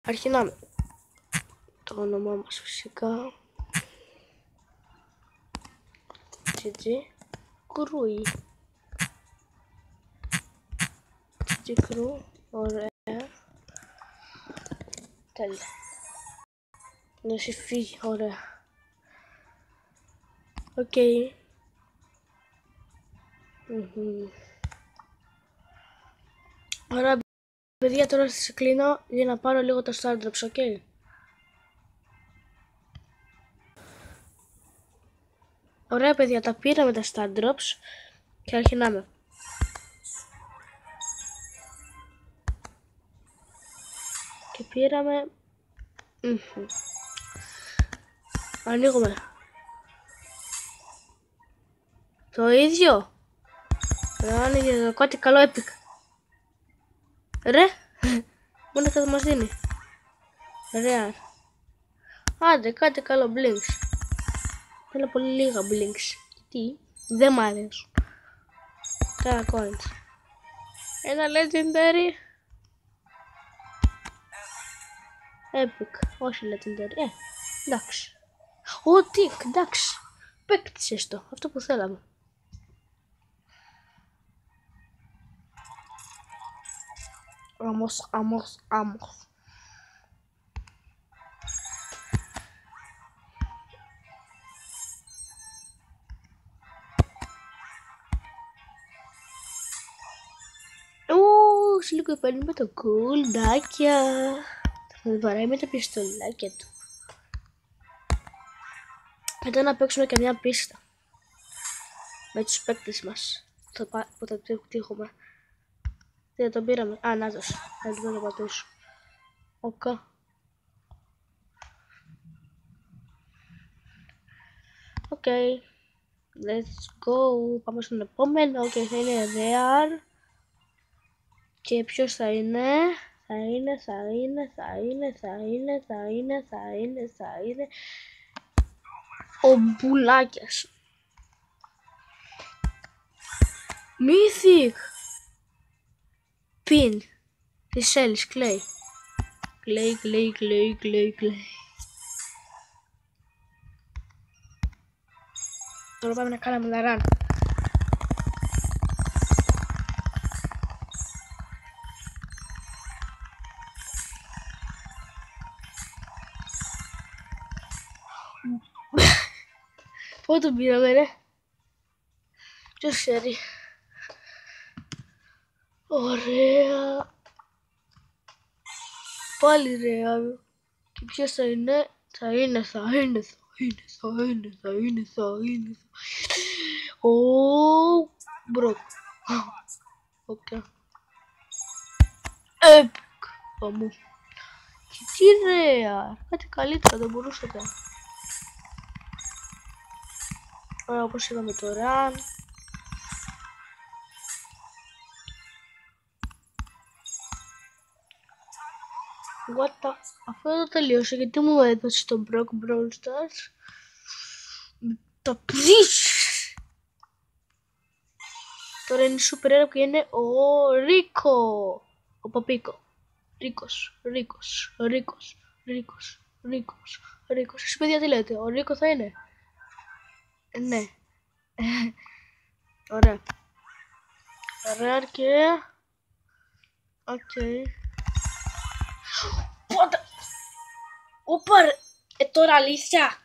Αρχινάμε. Το όνομά μας φυσικά. GG. Κρούι. GG κρού. Ωραία. Τέλεια. Να έχει φύγει. Ωραία. Οκ. Ωραία παιδιά, τώρα σας κλείνω για να πάρω λίγο τα Star Drops, ok. Ωραία παιδιά, τα πήραμε τα Star Drops και αρχινάμε. Και πήραμε... Ανοίγουμε. Το ίδιο. Άνοιγε κάτι καλό epic. Ρε, μόνο αυτό μας δίνει. Ρε, άντε κάτι καλό blinks. Θέλω πολύ λίγα blinks. Τι, δεν μ' αρέσουν. Κάνα coins. Ένα legendary. Epic, όχι legendary. Εντάξει. Ω, τι, εντάξει. Παίκτησες το, αυτό που θέλαμε. Άμμος. Σε λίγο παίρνουμε το κουλντάκια. Θα βαράει με τα πιστολάκια του. Μετά να παίξουμε και μια πίστα. Με τους παίκτες μας. Που θα τύχουμε. Δεν τον πήραμε. Α, να δώσω. Θα το πατήσω. Οκα. Οκ. Let's go. Πάμε στον επόμενο. Και θα είναι rare. Και ποιος θα είναι? Θα είναι ο Μπουλάκιας. Mythic. Pin. Της Ellis Clay. Clay. Τώρα πάμε να κάνουμε ένα run. Πού τον πήραμε ρε? Ποιος ξέρει. Ωραία. Πάλι ρεάλ. Και ποιος θα είναι? Θα είναι. Ω, μπρο. Οκ. Epic. Πάμε. Και τι ρεάλ. Κάτι καλύτερα δεν μπορούσατε. Ωραία, όπως είδαμε το run. Αυτό δεν το τελείωσε, γιατί μου έδωσε το Brock Brawl Stars. Το πρίς. Τώρα είναι super rare και είναι ο Ρίκο. Ο Παπίκο. Ρίκος. Εσείς παιδιά τι λέτε, ο Ρίκο θα είναι? Ναι. Ωραία. Rare και... Οκ. Πότε... Όπα ρε... Τώρα αλήθεια.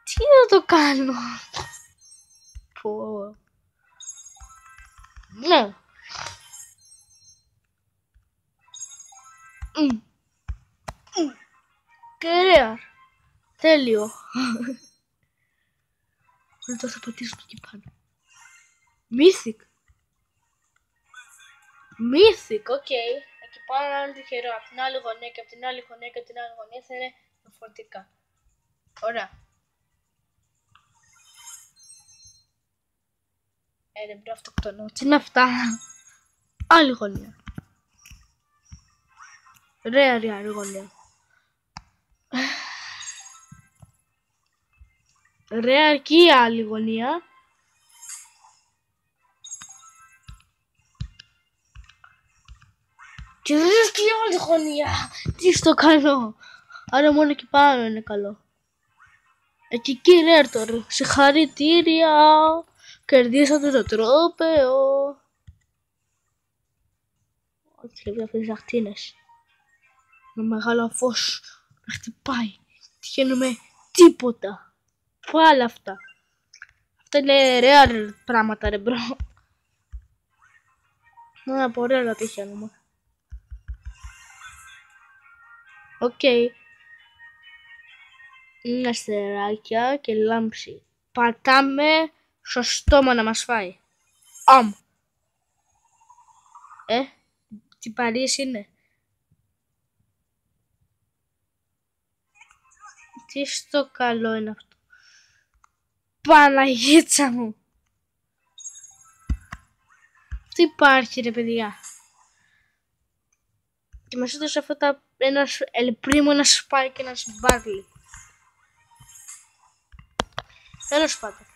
Τι να το κάνω? Πω. Ναι. Ωραία. Τέλειο. Τώρα θα πατήσω εκεί πάνω. Mythic, οκ. Εκεί πάνω να είναι τυχερό. Από την άλλη γωνία και από την άλλη γωνία θα είναι διαφορετικά. Ωραία. Δεν πρέπει αυτοκτονώ. Τι είναι αυτά? Άλλη γωνία. Ρέα γωνία. Ρέα αρκεί άλλη γωνία. Και βρίσκει όλη τη γωνία. Τι στο καλό. Άρα μόνο εκεί πάνω είναι καλό. Εκεί κύριε Έρτορ, συγχαρητήρια. Κερδίσατε το τρόπαιο. Όχι, λέει αυτές τις ακτίνες. Με μεγάλο φως να χτυπάει. Τυχαίνουμε τίποτα. Πάλα αυτά. Αυτά είναι rare πράγματα ρε μπρο. Να από ωραία να τυχαίνουμε. Οκ. Είναι αστεράκια και λάμψη. Πατάμε στο στόμα να μας φάει. Τι παρείς είναι. Τι στο καλό είναι αυτό. Παναγίτσα μου. Τι υπάρχει ρε παιδιά. Και μας έδωσε αυτά τα ένας ελπρίμο, ένα σπάι και ένας μπάρλι. Τέλος πάντων.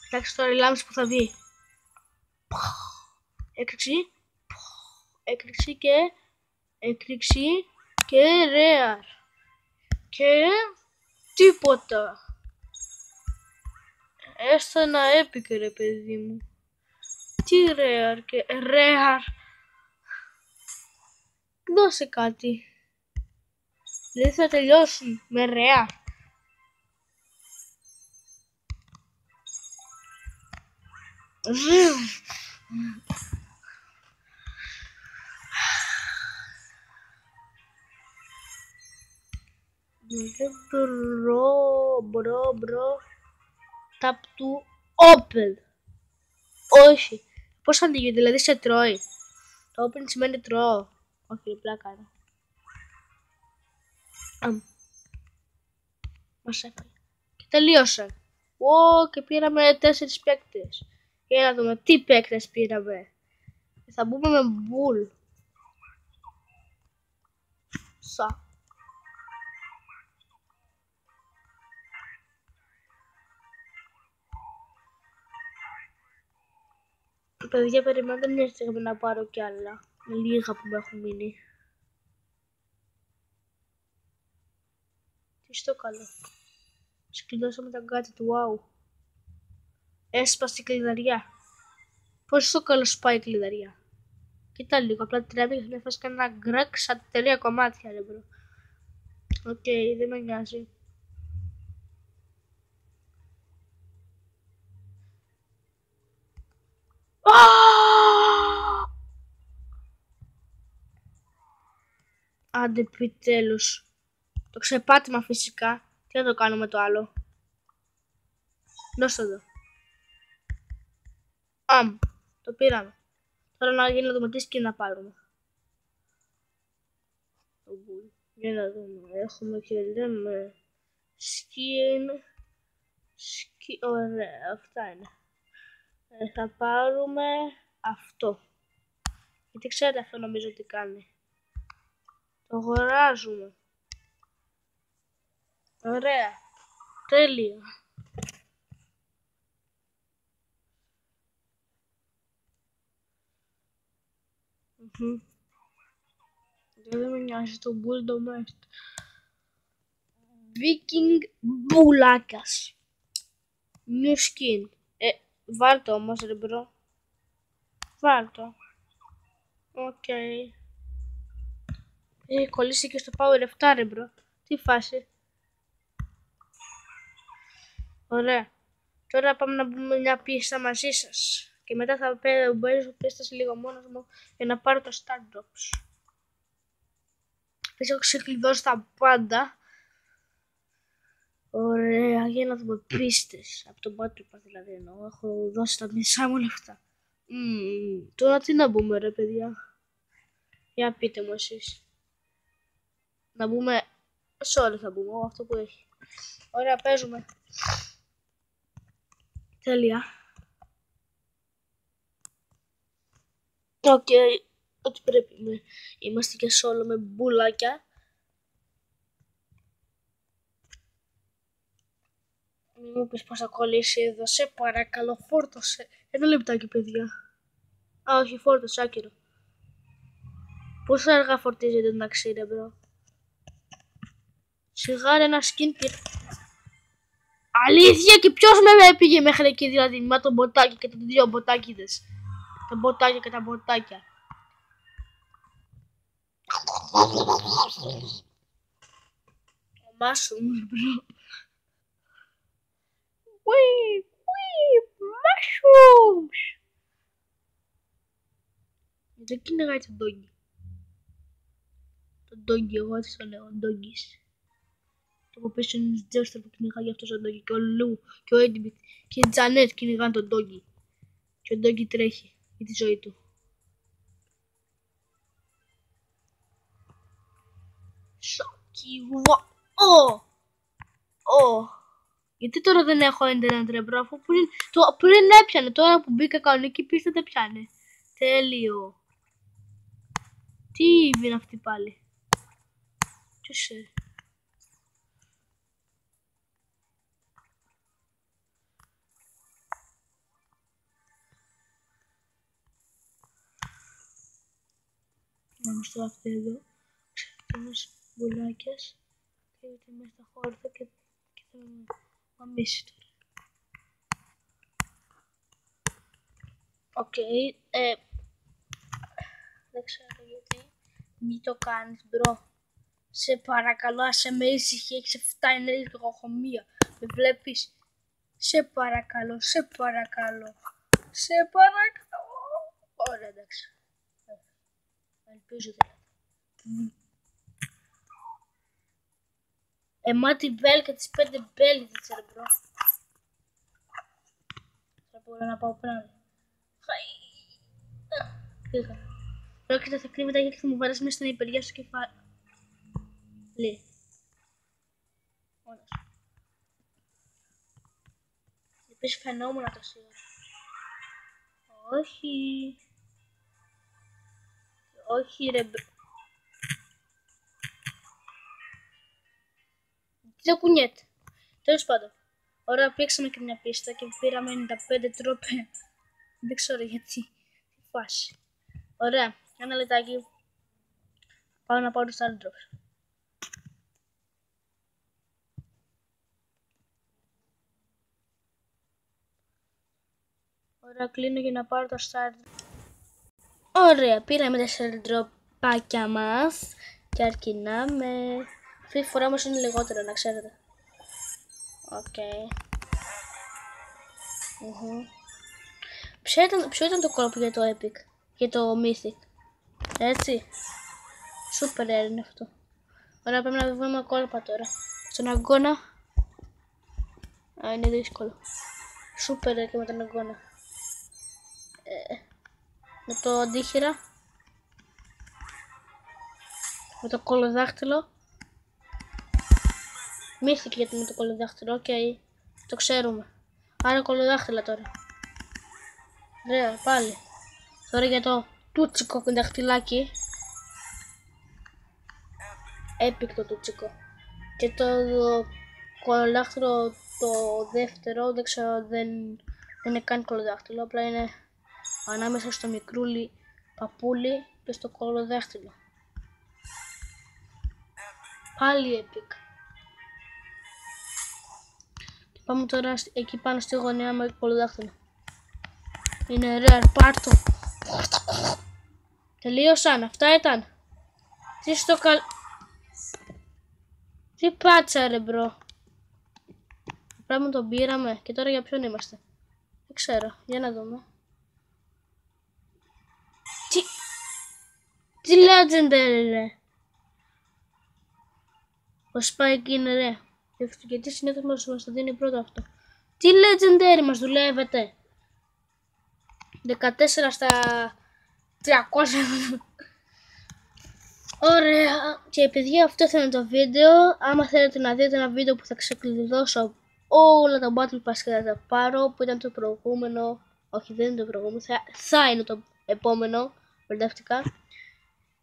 Κοιτάξτε τώρα η λάμψη που θα βγει. Έκρηξη. Έκρηξη και ρέαρ. Και τίποτα. Έστω ένα έπικο ρε παιδί μου. Τι ρέαρ και ρέαρ. Δώσε κάτι. Δεν θα τελειώσουν με ρέαρ. Μπρο. Tap to open. Όχι. Πώς θα ανοίγει, δηλαδή σε τρώει. Το open σημαίνει τρώω. Όχι, πλάκα είναι. Μας έφαγε. Και τελείωσε. Και πήραμε 4 παίκτες. Για να δούμε τι παίκτες πήραμε. Θα μπούμε με μπουλ. Παιδιά, περιμένετε μια στιγμή να πάρω κι άλλα. Με λίγα που μου έχουν μείνει. Τι στο καλό. Σκληρώσαμε τα γκάτι του, wow. Έσπασε η κλειδαριά. Πώς στο καλό σπάει η κλειδαριά. Κοίτα λίγο, απλά τρέμει και θα φας κανένα γκρακ σαν 3 κομμάτια ρε μπρο. Οκ, δεν με νοιάζει. Άντε επιτέλους. Το ξεπάτημα φυσικά. Τι να το κάνουμε το άλλο. Δώστε εδώ. Το πήραμε. Τώρα να γίνει να δούμε τι skin να πάρουμε. Για να δούμε. Έχουμε και λέμε skin. Ωραία, αυτά είναι. Θα πάρουμε αυτό. Γιατί ξέρετε αυτό νομίζω τι κάνει. Το αγοράζουμε. Ωραία. Τέλεια. Δεν με νοιάζει το Bulldog. Viking μπουλάκας. New skin. Βάλ' το όμως ρε μπρο. Βάλ' το. Οκ. Κολλήσει και στο Power 7 ρε μπρο. Τι φάση. Ωραία. Τώρα πάμε να μπούμε μια πίστα μαζί σας. Και μετά θα μπαίνω πίστα σε λίγο μόνος μου για να πάρω το Star Drops. Έχω ξεκλειδώσει τα πάντα. Ωραία, για να δούμε πίστες. Από τον Battle Pass δηλαδή εννοώ. Έχω δώσει τα μισά μου λεφτά. Τώρα τι να μπούμε ρε παιδιά. Για πείτε μου εσείς. Να μπούμε. Σε όλα θα μπούμε. Αυτό που έχει. Ωραία, παίζουμε. Τέλεια. Οκ. Ό,τι πρέπει. Είμαστε και solo με μπουλάκια. Μην μου πεις πως θα κολλήσει εδώ. Σε παρακαλώ, φόρτωσε. Ένα λεπτάκι, παιδιά. Α, όχι, φόρτωσε, άκυρο. Πόσο αργά φορτίζεται το ταξί, ρε μπρο. Σιγά ένα skin και... Αλήθεια, και ποιος με πήγε μέχρι εκεί, δηλαδή, με το μποτάκι και τα δύο μποτάκιδες. Τα μποτάκια και τα μποτάκια. Ο Mushrooms, μπρο. Mushrooms. Δεν κυνηγάει το ντόγκι. Το ντόγκι, εγώ έτσι το λέω, ντόγκις. Το από πίσω είναι ένας Τζέστερ που κυνηγάει αυτός ο ντόγκι. Και ο Λου και ο Έντιμπιτ και η Τζανέτ κυνηγάνε τον ντόγκι. Και ο ντόγκι τρέχει για τη ζωή του. Σοκιβουά. Γιατί τώρα δεν έχω ίντερνετ, ρε μπρο, αφού πριν έπιανε, τώρα που μπήκα κανονική πίστα δεν πιάνε. Τέλειο. Τι είναι αυτή πάλι. Ποιος είναι. Να μου στο αυτό εδώ. Ξεκινάς μπουλάκιας. Και μέσα στα χόρτα και θα με μαμίσει τώρα. Οκ. Δεν ξέρω γιατί. Μη το κάνεις, μπρο. Σε παρακαλώ, άσε με ήσυχη. Έχεις 7 ενέργειες και εγώ έχω 1. Με βλέπεις. Σε παρακαλώ, σε παρακαλώ. Σε παρακαλώ. Ωραία, εντάξει. Ελπίζω δηλαδή. Εμάτι μπέλ και τις 5 μπέλιδες, ρε μπρο. Θα μπορώ να πάω πράγμα. Πήγα. Πρόκειται θα κρύβεται γιατί θα μου βαρέσει μέσα στην υπεριά στο κεφάλι. Λέει. Μόνος. Επίσης φαινόμουν το σίγουρα. Όχι. Όχι ρε μπρο. Τι δεν κουνιέται. Τέλος πάντων. Ωραία, παίξαμε και μια πίστα και πήραμε 95 τρόπε. Δεν ξέρω γιατί. Τι φάση. Ωραία. Ένα λεπτάκι. Πάω να πάρω το Star Drops. Ωραία, κλείνω για να πάρω το Star Drops. Ωραία, πήραμε τα Star Dropάκια μας. Και αρκινάμε. Αυτή τη φορά όμως είναι λιγότερο, να ξέρετε. Οκ. Ποιο ήταν το κόλπο για το Epic, για το Mythic, έτσι. Super rare είναι αυτό. Ωραία, πρέπει να βρούμε κόλπα τώρα. Στον αγώνα. Α, είναι δύσκολο. Super rare και με τον αγώνα. Με το αντίχειρα. Με το κολοδάχτυλο. Mythic γιατί με το κολοδάχτυλο, οκ. Το ξέρουμε. Άρα κολοδάχτυλα τώρα. Ωραία, πάλι. Τώρα για το τούτσικο δαχτυλάκι. Epic το τούτσικο. Και το κολοδάχτυλο το δεύτερο, δεν ξέρω, δεν είναι καν κολοδάχτυλο. Απλά είναι ανάμεσα στο μικρούλι παπούλι και στο κολοδάχτυλο. Πάλι Epic. Και πάμε τώρα εκεί πάνω στη γωνία με κολοδάχτυλο. Είναι rare, πάρτο. Τελείωσαν, αυτά ήταν. Τι στο Τι πάτσα ρε μπρο. Πράγμα τον πήραμε και τώρα για ποιον είμαστε. Δεν ξέρω, για να δούμε. Τι legendary ρε. Ο Spike είναι ρε. Γιατί συνήθως μας το δίνει πρώτο αυτό. Τι legendary μας δουλεύετε. 14 στα 300. Ωραία. Και παιδιά, αυτό θα είναι το βίντεο. Άμα θέλετε να δείτε ένα βίντεο που θα ξεκλειδώσω όλα τα Battle Pass και θα τα πάρω, που ήταν το προηγούμενο. Όχι, δεν είναι το προηγούμενο, θα είναι το επόμενο. Μπερδεύτηκα.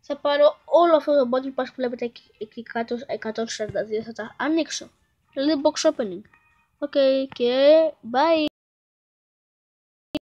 Θα πάρω όλο αυτό το Battle Pass που βλέπετε εκεί κάτω, 142, θα τα ανοίξω. Δηλαδή box opening. Ok, και bye.